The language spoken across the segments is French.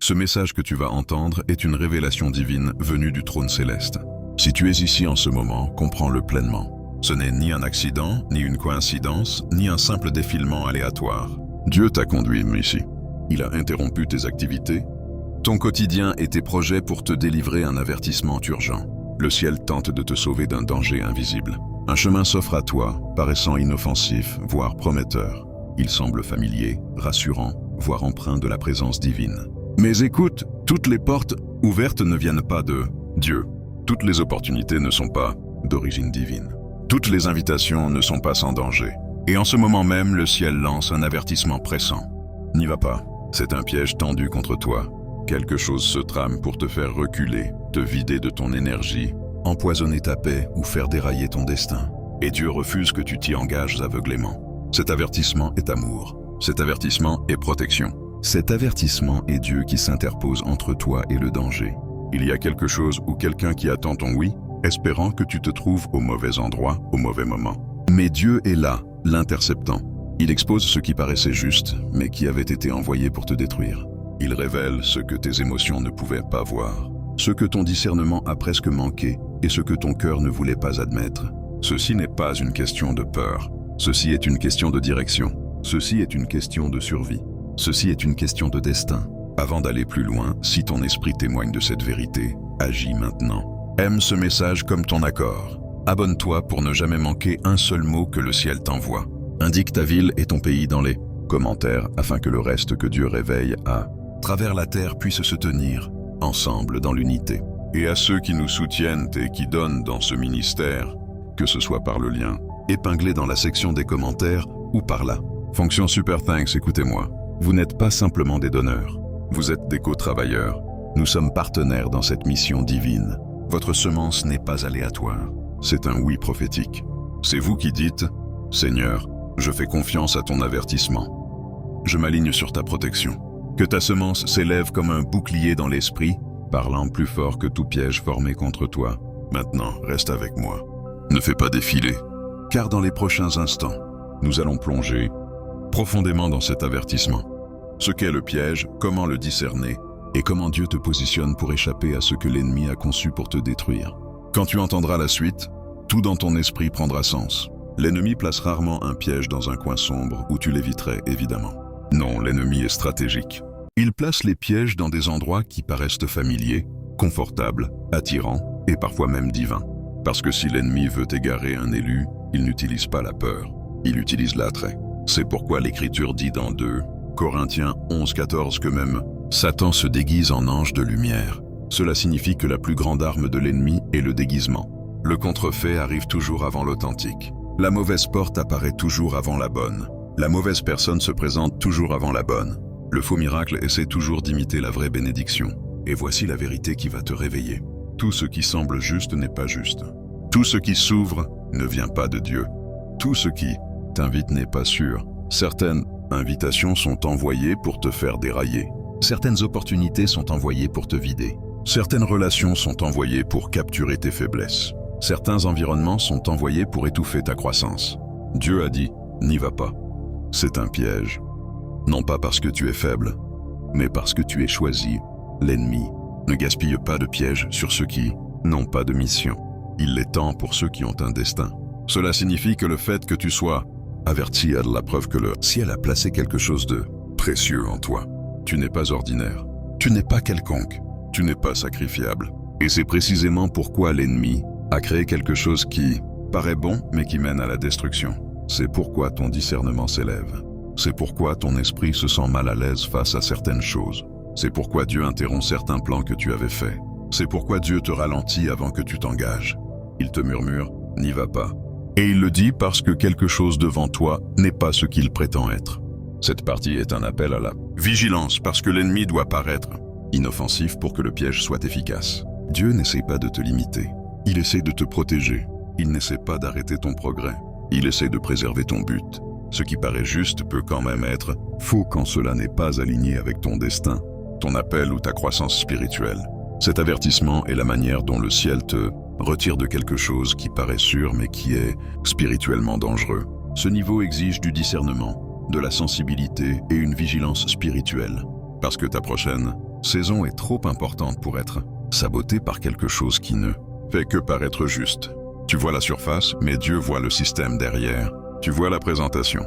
Ce message que tu vas entendre est une révélation divine venue du trône céleste. Si tu es ici en ce moment, comprends-le pleinement. Ce n'est ni un accident, ni une coïncidence, ni un simple défilement aléatoire. Dieu t'a conduit ici. Il a interrompu tes activités, ton quotidien et tes projets pour te délivrer un avertissement urgent. Le ciel tente de te sauver d'un danger invisible. Un chemin s'offre à toi, paraissant inoffensif, voire prometteur. Il semble familier, rassurant, voire empreint de la présence divine. Mais écoute, toutes les portes ouvertes ne viennent pas de Dieu. Toutes les opportunités ne sont pas d'origine divine. Toutes les invitations ne sont pas sans danger. Et en ce moment même, le ciel lance un avertissement pressant. N'y va pas, c'est un piège tendu contre toi. Quelque chose se trame pour te faire reculer, te vider de ton énergie, empoisonner ta paix ou faire dérailler ton destin. Et Dieu refuse que tu t'y engages aveuglément. Cet avertissement est amour. Cet avertissement est protection. Cet avertissement est Dieu qui s'interpose entre toi et le danger. Il y a quelque chose ou quelqu'un qui attend ton oui, espérant que tu te trouves au mauvais endroit, au mauvais moment. Mais Dieu est là, l'interceptant. Il expose ce qui paraissait juste, mais qui avait été envoyé pour te détruire. Il révèle ce que tes émotions ne pouvaient pas voir, ce que ton discernement a presque manqué et ce que ton cœur ne voulait pas admettre. Ceci n'est pas une question de peur. Ceci est une question de direction. Ceci est une question de survie. Ceci est une question de destin. Avant d'aller plus loin, si ton esprit témoigne de cette vérité, agis maintenant. Aime ce message comme ton accord. Abonne-toi pour ne jamais manquer un seul mot que le ciel t'envoie. Indique ta ville et ton pays dans les commentaires afin que le reste que Dieu réveille à travers la terre puisse se tenir ensemble dans l'unité. Et à ceux qui nous soutiennent et qui donnent dans ce ministère, que ce soit par le lien épinglé dans la section des commentaires ou par là. Fonction Super Thanks, écoutez-moi. Vous n'êtes pas simplement des donneurs. Vous êtes des co-travailleurs. Nous sommes partenaires dans cette mission divine. Votre semence n'est pas aléatoire. C'est un oui prophétique. C'est vous qui dites « Seigneur, je fais confiance à ton avertissement. Je m'aligne sur ta protection. Que ta semence s'élève comme un bouclier dans l'esprit, parlant plus fort que tout piège formé contre toi. Maintenant, reste avec moi. Ne fais pas défiler, car dans les prochains instants, nous allons plonger profondément dans cet avertissement. Ce qu'est le piège, comment le discerner, et comment Dieu te positionne pour échapper à ce que l'ennemi a conçu pour te détruire. Quand tu entendras la suite, tout dans ton esprit prendra sens. L'ennemi place rarement un piège dans un coin sombre où tu l'éviterais évidemment. Non, l'ennemi est stratégique. Il place les pièges dans des endroits qui paraissent familiers, confortables, attirants et parfois même divins. Parce que si l'ennemi veut égarer un élu, il n'utilise pas la peur, il utilise l'attrait. C'est pourquoi l'Écriture dit dans 2 Corinthiens 11:14 que même Satan se déguise en ange de lumière. Cela signifie que la plus grande arme de l'ennemi est le déguisement. Le contrefait arrive toujours avant l'authentique. La mauvaise porte apparaît toujours avant la bonne. La mauvaise personne se présente toujours avant la bonne. Le faux miracle essaie toujours d'imiter la vraie bénédiction. Et voici la vérité qui va te réveiller. Tout ce qui semble juste n'est pas juste. Tout ce qui s'ouvre ne vient pas de Dieu. Tout ce qui t'invite n'est pas sûr. Certaines invitations sont envoyées pour te faire dérailler. Certaines opportunités sont envoyées pour te vider. Certaines relations sont envoyées pour capturer tes faiblesses. Certains environnements sont envoyés pour étouffer ta croissance. Dieu a dit, n'y va pas. C'est un piège. Non pas parce que tu es faible, mais parce que tu es choisi. L'ennemi ne gaspille pas de pièges sur ceux qui n'ont pas de mission. Il les tend pour ceux qui ont un destin. Cela signifie que le fait que tu sois averti est la preuve que le ciel a placé quelque chose de précieux en toi. Tu n'es pas ordinaire. Tu n'es pas quelconque. Tu n'es pas sacrifiable. Et c'est précisément pourquoi l'ennemi a créé quelque chose qui paraît bon, mais qui mène à la destruction. C'est pourquoi ton discernement s'élève. C'est pourquoi ton esprit se sent mal à l'aise face à certaines choses. C'est pourquoi Dieu interrompt certains plans que tu avais faits. C'est pourquoi Dieu te ralentit avant que tu t'engages. Il te murmure, n'y va pas. Et il le dit parce que quelque chose devant toi n'est pas ce qu'il prétend être. Cette partie est un appel à la vigilance parce que l'ennemi doit paraître inoffensif pour que le piège soit efficace. Dieu n'essaie pas de te limiter. Il essaie de te protéger. Il n'essaie pas d'arrêter ton progrès. Il essaie de préserver ton but. Ce qui paraît juste peut quand même être faux quand cela n'est pas aligné avec ton destin, ton appel ou ta croissance spirituelle. Cet avertissement est la manière dont le ciel te retire de quelque chose qui paraît sûr mais qui est spirituellement dangereux. Ce niveau exige du discernement, de la sensibilité et une vigilance spirituelle. Parce que ta prochaine saison est trop importante pour être sabotée par quelque chose qui ne fait que paraître juste. Tu vois la surface, mais Dieu voit le système derrière. Tu vois la présentation,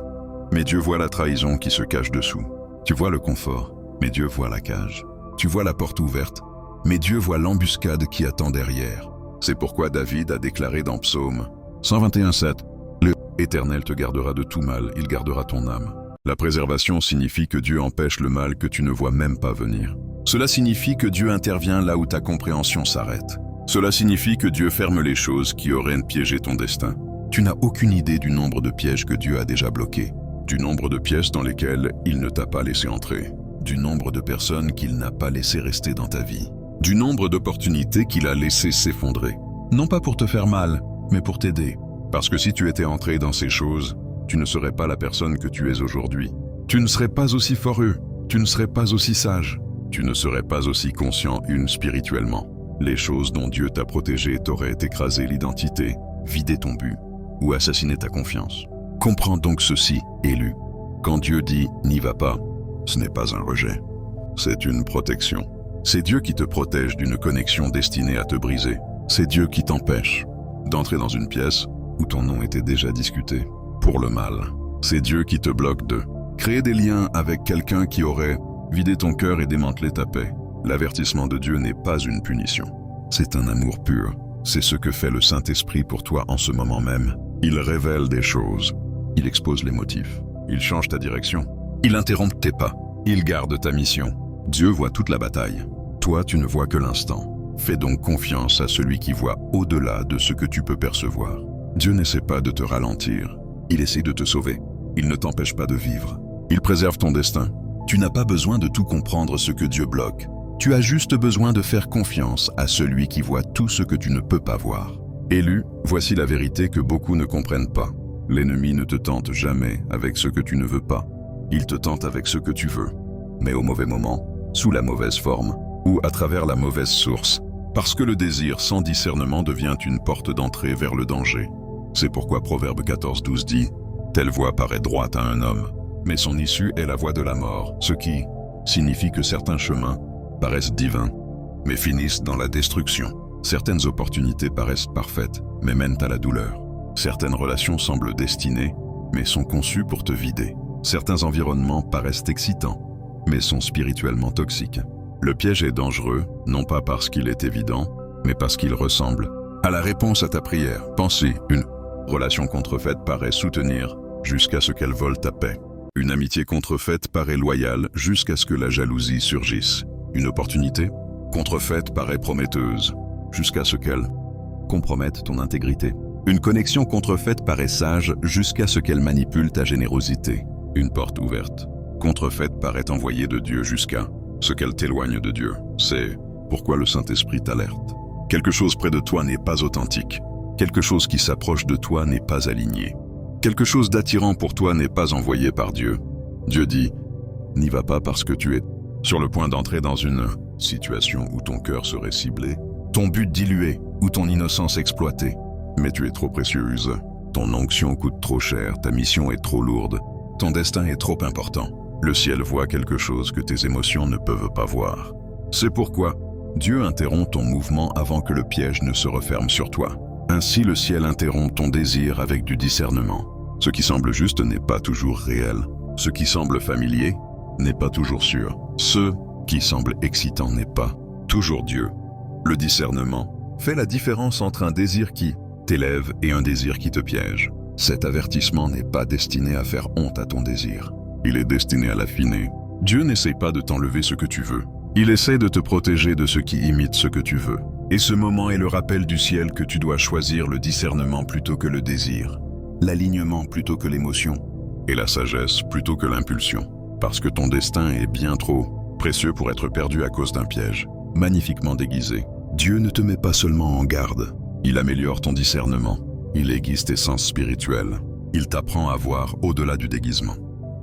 mais Dieu voit la trahison qui se cache dessous. Tu vois le confort, mais Dieu voit la cage. Tu vois la porte ouverte, mais Dieu voit l'embuscade qui attend derrière. C'est pourquoi David a déclaré dans Psaume 121:7, « Le Éternel te gardera de tout mal, il gardera ton âme. » La préservation signifie que Dieu empêche le mal que tu ne vois même pas venir. Cela signifie que Dieu intervient là où ta compréhension s'arrête. Cela signifie que Dieu ferme les choses qui auraient piégé ton destin. Tu n'as aucune idée du nombre de pièges que Dieu a déjà bloqués, du nombre de pièces dans lesquelles il ne t'a pas laissé entrer, du nombre de personnes qu'il n'a pas laissé rester dans ta vie, du nombre d'opportunités qu'il a laissé s'effondrer. Non pas pour te faire mal, mais pour t'aider. Parce que si tu étais entré dans ces choses, tu ne serais pas la personne que tu es aujourd'hui. Tu ne serais pas aussi foreux, tu ne serais pas aussi sage, tu ne serais pas aussi conscient spirituellement. Les choses dont Dieu t'a protégé t'auraient écrasé l'identité, vidé ton but ou assassiné ta confiance. Comprends donc ceci, élu. Quand Dieu dit « n'y va pas », ce n'est pas un rejet, c'est une protection. C'est Dieu qui te protège d'une connexion destinée à te briser. C'est Dieu qui t'empêche d'entrer dans une pièce où ton nom était déjà discuté pour le mal. C'est Dieu qui te bloque de créer des liens avec quelqu'un qui aurait vidé ton cœur et démantelé ta paix. L'avertissement de Dieu n'est pas une punition. C'est un amour pur. C'est ce que fait le Saint-Esprit pour toi en ce moment même. Il révèle des choses. Il expose les motifs. Il change ta direction. Il interrompt tes pas. Il garde ta mission. Dieu voit toute la bataille. Toi, tu ne vois que l'instant. Fais donc confiance à celui qui voit au-delà de ce que tu peux percevoir. Dieu n'essaie pas de te ralentir. Il essaie de te sauver. Il ne t'empêche pas de vivre. Il préserve ton destin. Tu n'as pas besoin de tout comprendre ce que Dieu bloque. Tu as juste besoin de faire confiance à celui qui voit tout ce que tu ne peux pas voir. Élu, voici la vérité que beaucoup ne comprennent pas. L'ennemi ne te tente jamais avec ce que tu ne veux pas. Il te tente avec ce que tu veux, mais au mauvais moment, sous la mauvaise forme ou à travers la mauvaise source, parce que le désir sans discernement devient une porte d'entrée vers le danger. C'est pourquoi Proverbe 14:12 dit « Telle voie paraît droite à un homme, mais son issue est la voie de la mort », ce qui signifie que certains chemins paraissent divins, mais finissent dans la destruction. Certaines opportunités paraissent parfaites, mais mènent à la douleur. Certaines relations semblent destinées, mais sont conçues pour te vider. Certains environnements paraissent excitants, mais sont spirituellement toxiques. Le piège est dangereux, non pas parce qu'il est évident, mais parce qu'il ressemble à la réponse à ta prière. Pensez, une relation contrefaite paraît soutenir jusqu'à ce qu'elle vole ta paix. Une amitié contrefaite paraît loyale jusqu'à ce que la jalousie surgisse. Une opportunité contrefaite paraît prometteuse jusqu'à ce qu'elle compromette ton intégrité. Une connexion contrefaite paraît sage jusqu'à ce qu'elle manipule ta générosité. Une porte ouverte contrefaite paraît envoyée de Dieu jusqu'à ce qu'elle t'éloigne de Dieu. C'est pourquoi le Saint-Esprit t'alerte. Quelque chose près de toi n'est pas authentique. Quelque chose qui s'approche de toi n'est pas aligné. Quelque chose d'attirant pour toi n'est pas envoyé par Dieu. Dieu dit « N'y va pas parce que tu es sur le point d'entrer dans une situation où ton cœur serait ciblé, ton but dilué ou ton innocence exploitée. Mais tu es trop précieuse, ton onction coûte trop cher, ta mission est trop lourde, ton destin est trop important. Le ciel voit quelque chose que tes émotions ne peuvent pas voir. C'est pourquoi Dieu interrompt ton mouvement avant que le piège ne se referme sur toi. Ainsi le ciel interrompt ton désir avec du discernement. Ce qui semble juste n'est pas toujours réel. Ce qui semble familier n'est pas toujours sûr. Ce qui semble excitant n'est pas toujours Dieu. Le discernement fait la différence entre un désir qui t'élève et un désir qui te piège. Cet avertissement n'est pas destiné à faire honte à ton désir. Il est destiné à l'affiner. Dieu n'essaye pas de t'enlever ce que tu veux. Il essaie de te protéger de ce qui imite ce que tu veux. Et ce moment est le rappel du ciel que tu dois choisir le discernement plutôt que le désir, l'alignement plutôt que l'émotion, et la sagesse plutôt que l'impulsion. Parce que ton destin est bien trop précieux pour être perdu à cause d'un piège, magnifiquement déguisé. Dieu ne te met pas seulement en garde, il améliore ton discernement, il aiguise tes sens spirituels, il t'apprend à voir au-delà du déguisement.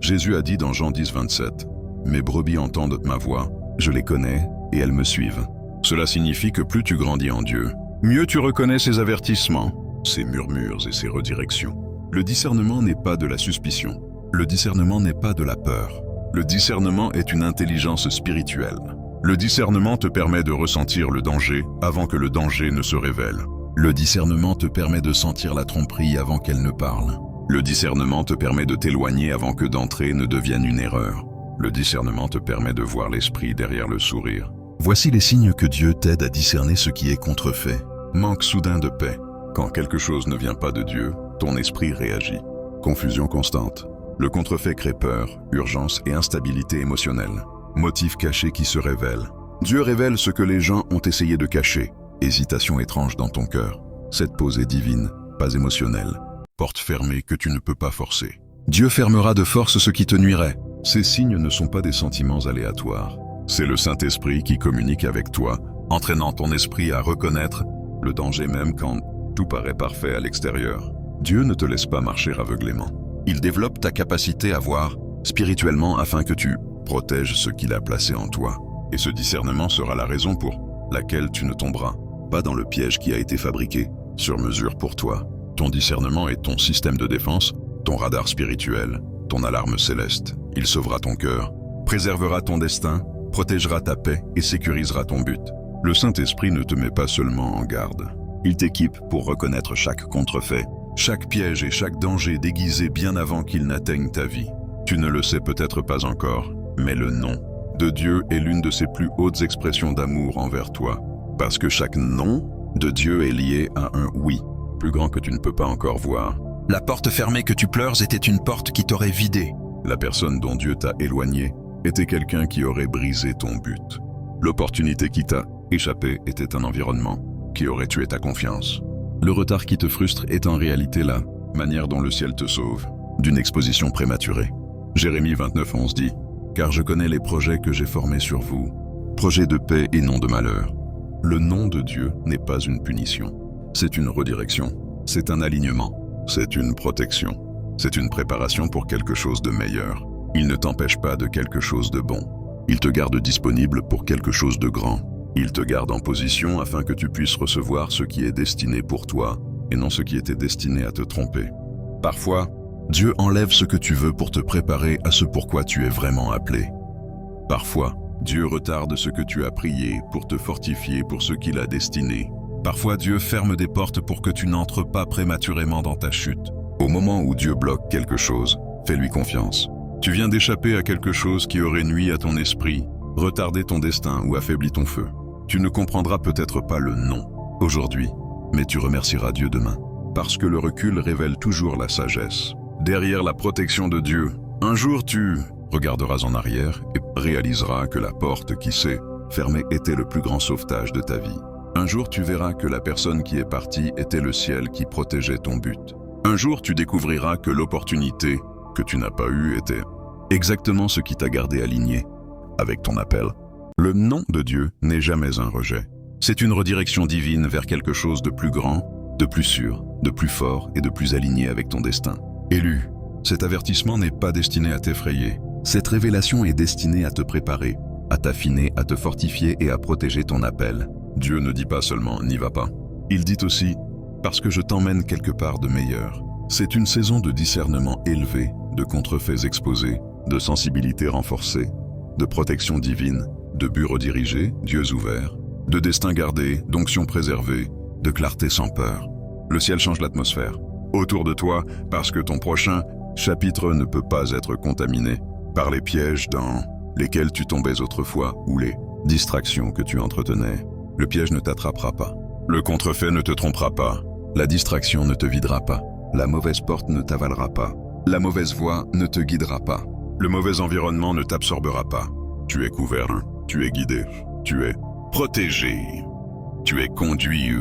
Jésus a dit dans Jean 10:27, « Mes brebis entendent ma voix, je les connais et elles me suivent. » Cela signifie que plus tu grandis en Dieu, mieux tu reconnais ses avertissements, ses murmures et ses redirections. Le discernement n'est pas de la suspicion. Le discernement n'est pas de la peur. Le discernement est une intelligence spirituelle. Le discernement te permet de ressentir le danger avant que le danger ne se révèle. Le discernement te permet de sentir la tromperie avant qu'elle ne parle. Le discernement te permet de t'éloigner avant que d'entrer ne devienne une erreur. Le discernement te permet de voir l'esprit derrière le sourire. Voici les signes que Dieu t'aide à discerner ce qui est contrefait. Manque soudain de paix. Quand quelque chose ne vient pas de Dieu, ton esprit réagit. Confusion constante. Le contrefait crée peur, urgence et instabilité émotionnelle. Motif caché qui se révèle. Dieu révèle ce que les gens ont essayé de cacher. Hésitation étrange dans ton cœur. Cette pause est divine, pas émotionnelle. Porte fermée que tu ne peux pas forcer. Dieu fermera de force ce qui te nuirait. Ces signes ne sont pas des sentiments aléatoires. C'est le Saint-Esprit qui communique avec toi, entraînant ton esprit à reconnaître le danger même quand tout paraît parfait à l'extérieur. Dieu ne te laisse pas marcher aveuglément. Il développe ta capacité à voir spirituellement afin que tu protèges ce qu'il a placé en toi. Et ce discernement sera la raison pour laquelle tu ne tomberas pas dans le piège qui a été fabriqué sur mesure pour toi. Ton discernement est ton système de défense, ton radar spirituel, ton alarme céleste. Il sauvera ton cœur, préservera ton destin, protégera ta paix et sécurisera ton but. Le Saint-Esprit ne te met pas seulement en garde. Il t'équipe pour reconnaître chaque contrefait, chaque piège et chaque danger déguisé bien avant qu'il n'atteigne ta vie. Tu ne le sais peut-être pas encore, mais le nom de Dieu est l'une de ses plus hautes expressions d'amour envers toi. Parce que chaque nom de Dieu est lié à un oui, plus grand que tu ne peux pas encore voir. La porte fermée que tu pleures était une porte qui t'aurait vidé. La personne dont Dieu t'a éloigné était quelqu'un qui aurait brisé ton but. L'opportunité qui t'a échappé était un environnement qui aurait tué ta confiance. Le retard qui te frustre est en réalité la manière dont le ciel te sauve d'une exposition prématurée. Jérémie 29:11 dit « Car je connais les projets que j'ai formés sur vous, projets de paix et non de malheur. » Le nom de Dieu n'est pas une punition, c'est une redirection, c'est un alignement, c'est une protection, c'est une préparation pour quelque chose de meilleur. Il ne t'empêche pas de quelque chose de bon. Il te garde disponible pour quelque chose de grand. Il te garde en position afin que tu puisses recevoir ce qui est destiné pour toi et non ce qui était destiné à te tromper. Parfois, Dieu enlève ce que tu veux pour te préparer à ce pourquoi tu es vraiment appelé. Parfois, Dieu retarde ce que tu as prié pour te fortifier pour ce qu'il a destiné. Parfois, Dieu ferme des portes pour que tu n'entres pas prématurément dans ta chute. Au moment où Dieu bloque quelque chose, fais-lui confiance. Tu viens d'échapper à quelque chose qui aurait nui à ton esprit, retardé ton destin ou affaibli ton feu. Tu ne comprendras peut-être pas le non aujourd'hui, mais tu remercieras Dieu demain. Parce que le recul révèle toujours la sagesse. Derrière la protection de Dieu, un jour tu regarderas en arrière et réaliseras que la porte qui s'est fermée était le plus grand sauvetage de ta vie. Un jour tu verras que la personne qui est partie était le ciel qui protégeait ton but. Un jour tu découvriras que l'opportunité que tu n'as pas eue était exactement ce qui t'a gardé aligné avec ton appel. Le nom de Dieu n'est jamais un rejet. C'est une redirection divine vers quelque chose de plus grand, de plus sûr, de plus fort et de plus aligné avec ton destin. Élu, cet avertissement n'est pas destiné à t'effrayer. Cette révélation est destinée à te préparer, à t'affiner, à te fortifier et à protéger ton appel. Dieu ne dit pas seulement « n'y va pas ». Il dit aussi « parce que je t'emmène quelque part de meilleur ». C'est une saison de discernement élevé, de contrefaits exposés, de sensibilité renforcée, de protection divine, de bureaux dirigés, d'yeux ouverts, de destin gardé, d'onction préservée, de clarté sans peur. Le ciel change l'atmosphère autour de toi parce que ton prochain chapitre ne peut pas être contaminé par les pièges dans lesquels tu tombais autrefois ou les distractions que tu entretenais. Le piège ne t'attrapera pas. Le contrefait ne te trompera pas. La distraction ne te videra pas. La mauvaise porte ne t'avalera pas. La mauvaise voie ne te guidera pas. Le mauvais environnement ne t'absorbera pas. Tu es couvert, tu es guidé, tu es protégé, tu es conduit.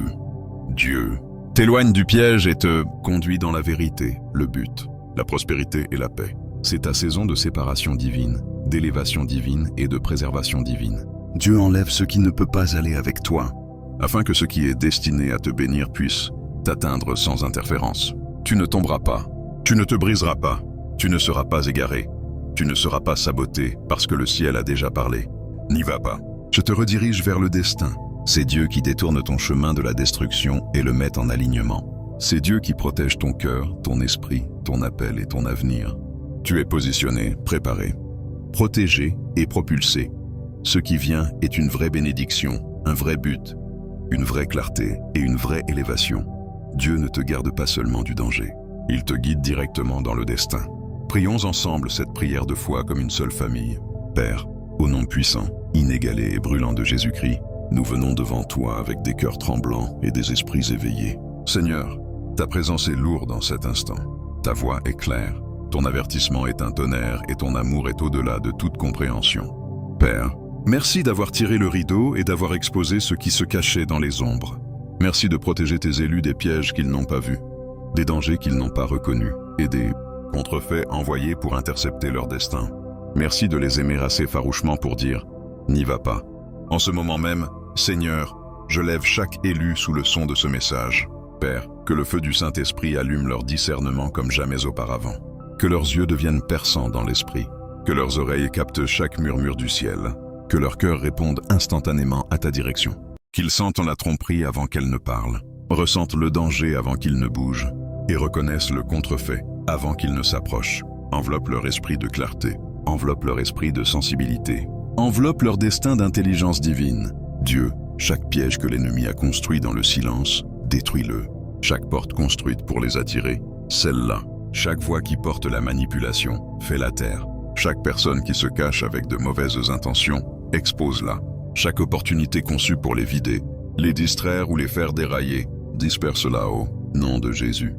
Dieu t'éloigne du piège et te conduit dans la vérité, le but, la prospérité et la paix. C'est ta saison de séparation divine, d'élévation divine et de préservation divine. Dieu enlève ce qui ne peut pas aller avec toi, afin que ce qui est destiné à te bénir puisse t'atteindre sans interférence. Tu ne tomberas pas, tu ne te briseras pas, tu ne seras pas égaré, tu ne seras pas saboté parce que le ciel a déjà parlé. N'y va pas. Je te redirige vers le destin. C'est Dieu qui détourne ton chemin de la destruction et le met en alignement. C'est Dieu qui protège ton cœur, ton esprit, ton appel et ton avenir. Tu es positionné, préparé, protégé et propulsé. Ce qui vient est une vraie bénédiction, un vrai but, une vraie clarté et une vraie élévation. Dieu ne te garde pas seulement du danger, il te guide directement dans le destin. Prions ensemble cette prière de foi comme une seule famille. Père, au nom puissant, inégalé et brûlant de Jésus-Christ, nous venons devant toi avec des cœurs tremblants et des esprits éveillés. Seigneur, ta présence est lourde en cet instant. Ta voix est claire, ton avertissement est un tonnerre et ton amour est au-delà de toute compréhension. Père, merci d'avoir tiré le rideau et d'avoir exposé ce qui se cachait dans les ombres. Merci de protéger tes élus des pièges qu'ils n'ont pas vus, des dangers qu'ils n'ont pas reconnus et des contrefaits envoyés pour intercepter leur destin. Merci de les aimer assez farouchement pour dire « N'y va pas ». En ce moment même, Seigneur, je lève chaque élu sous le son de ce message. Père, que le feu du Saint-Esprit allume leur discernement comme jamais auparavant. Que leurs yeux deviennent perçants dans l'esprit. Que leurs oreilles captent chaque murmure du ciel. Que leur cœur réponde instantanément à ta direction. Qu'ils sentent la tromperie avant qu'elle ne parle. Ressentent le danger avant qu'ils ne bougent. Et reconnaissent le contrefait avant qu'ils ne s'approchent. Enveloppe leur esprit de clarté. Enveloppe leur esprit de sensibilité. Enveloppe leur destin d'intelligence divine. Dieu, chaque piège que l'ennemi a construit dans le silence, détruis-le. Chaque porte construite pour les attirer, celle-là. Chaque voix qui porte la manipulation, fais-la taire. Chaque personne qui se cache avec de mauvaises intentions, expose-la. Chaque opportunité conçue pour les vider, les distraire ou les faire dérailler, disperse-la au nom de Jésus.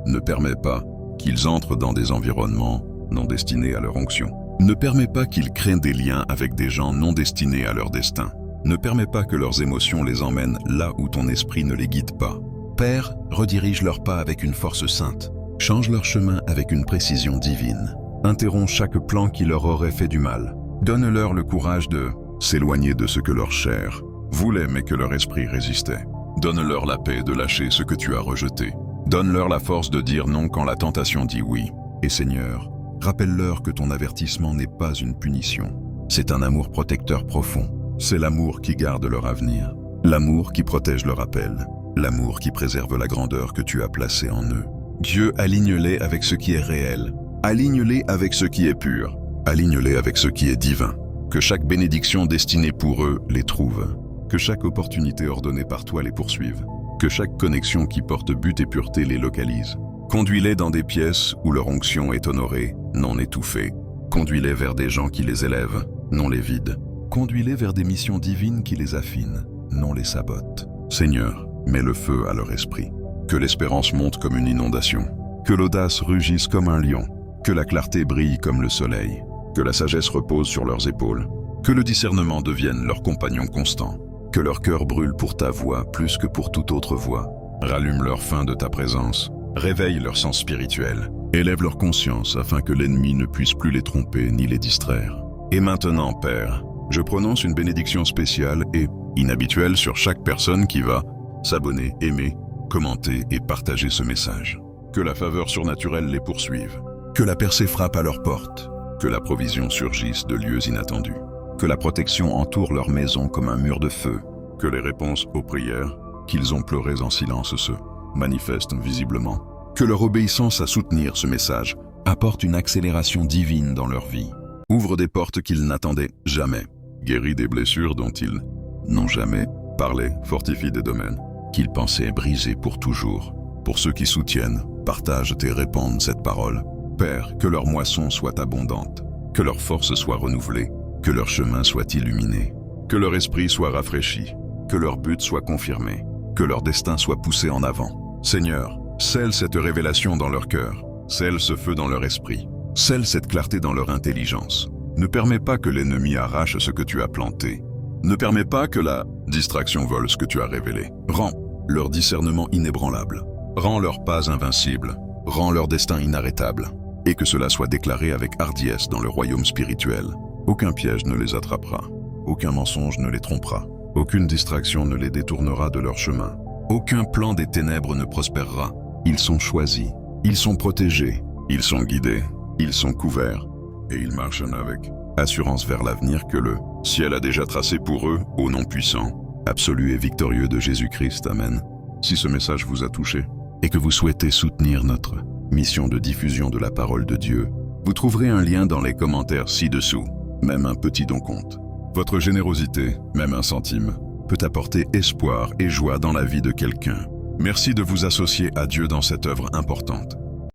Ne permets pas qu'ils entrent dans des environnements non destinés à leur onction. Ne permets pas qu'ils créent des liens avec des gens non destinés à leur destin. Ne permets pas que leurs émotions les emmènent là où ton esprit ne les guide pas. Père, redirige leurs pas avec une force sainte. Change leur chemin avec une précision divine. Interromps chaque plan qui leur aurait fait du mal. Donne-leur le courage de s'éloigner de ce que leur chair voulait mais que leur esprit résistait. Donne-leur la paix de lâcher ce que tu as rejeté. Donne-leur la force de dire non quand la tentation dit oui. Et Seigneur, rappelle-leur que ton avertissement n'est pas une punition. C'est un amour protecteur profond. C'est l'amour qui garde leur avenir. L'amour qui protège leur appel. L'amour qui préserve la grandeur que tu as placée en eux. Dieu, aligne-les avec ce qui est réel. Aligne-les avec ce qui est pur. Aligne-les avec ce qui est divin. Que chaque bénédiction destinée pour eux les trouve. Que chaque opportunité ordonnée par toi les poursuive. Que chaque connexion qui porte but et pureté les localise. Conduis-les dans des pièces où leur onction est honorée, non étouffée. Conduis-les vers des gens qui les élèvent, non les vident. Conduis-les vers des missions divines qui les affinent, non les sabotent. Seigneur, mets le feu à leur esprit. Que l'espérance monte comme une inondation. Que l'audace rugisse comme un lion. Que la clarté brille comme le soleil. Que la sagesse repose sur leurs épaules. Que le discernement devienne leur compagnon constant. Que leur cœur brûle pour ta voix plus que pour toute autre voix. Rallume leur faim de ta présence. Réveille leur sens spirituel. Élève leur conscience afin que l'ennemi ne puisse plus les tromper ni les distraire. Et maintenant, Père, je prononce une bénédiction spéciale et inhabituelle sur chaque personne qui va s'abonner, aimer, commenter et partager ce message. Que la faveur surnaturelle les poursuive. Que la percée frappe à leur porte. Que la provision surgisse de lieux inattendus. Que la protection entoure leur maison comme un mur de feu. Que les réponses aux prières qu'ils ont pleurées en silence se manifestent visiblement. Que leur obéissance à soutenir ce message apporte une accélération divine dans leur vie. Ouvre des portes qu'ils n'attendaient jamais. Guéris des blessures dont ils n'ont jamais parlé. Fortifie des domaines qu'ils pensaient brisés pour toujours. Pour ceux qui soutiennent, partagent et répandent cette parole. Père, que leur moisson soit abondante. Que leur force soit renouvelée. Que leur chemin soit illuminé. Que leur esprit soit rafraîchi. Que leur but soit confirmé. Que leur destin soit poussé en avant. Seigneur, scelle cette révélation dans leur cœur. Scelle ce feu dans leur esprit. Scelle cette clarté dans leur intelligence. Ne permets pas que l'ennemi arrache ce que tu as planté. Ne permets pas que la distraction vole ce que tu as révélé. Rends leur discernement inébranlable. Rends leurs pas invincibles. Rends leur destin inarrêtable. Et que cela soit déclaré avec hardiesse dans le royaume spirituel. Aucun piège ne les attrapera. Aucun mensonge ne les trompera. Aucune distraction ne les détournera de leur chemin. Aucun plan des ténèbres ne prospérera. Ils sont choisis. Ils sont protégés. Ils sont guidés. Ils sont couverts. Et ils marchent avec assurance vers l'avenir que le ciel a déjà tracé pour eux, au nom puissant, absolu et victorieux de Jésus-Christ. Amen. Si ce message vous a touché et que vous souhaitez soutenir notre mission de diffusion de la parole de Dieu, vous trouverez un lien dans les commentaires ci-dessous. Même un petit don compte. Votre générosité, même un centime, peut apporter espoir et joie dans la vie de quelqu'un. Merci de vous associer à Dieu dans cette œuvre importante.